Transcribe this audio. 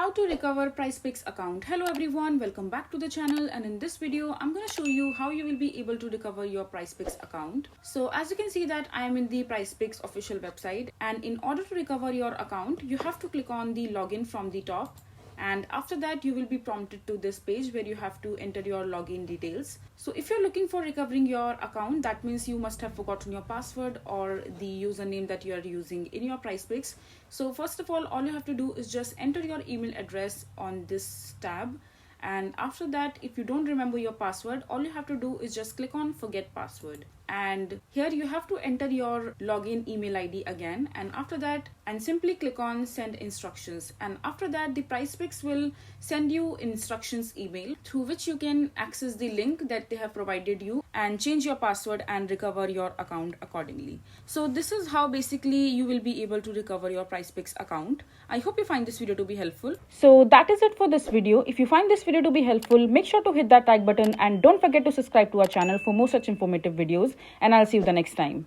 How to recover PrizePicks account. Hello everyone, welcome back to the channel, and in this video I'm going to show you how you will be able to recover your PrizePicks account. So as you can see that I am in the PrizePicks official website, and in order to recover your account you have to click on the login from the top, and after that you will be prompted to this page where you have to enter your login details. So if you're looking for recovering your account, that means you must have forgotten your password or the username that you are using in your PrizePicks. So first of all you have to do is just enter your email address on this tab, and after that if you don't remember your password, all you have to do is just click on forget password, and here you have to enter your login email ID again, and after that and simply click on send instructions, and after that the PrizePicks will send you instructions email through which you can access the link that they have provided you and change your password and recover your account accordingly. So this is how basically you will be able to recover your PrizePicks account. I hope you find this video to be helpful. So that is it for this video. If you find this video to be helpful, make sure to hit that like button and don't forget to subscribe to our channel for more such informative videos, and I'll see you the next time.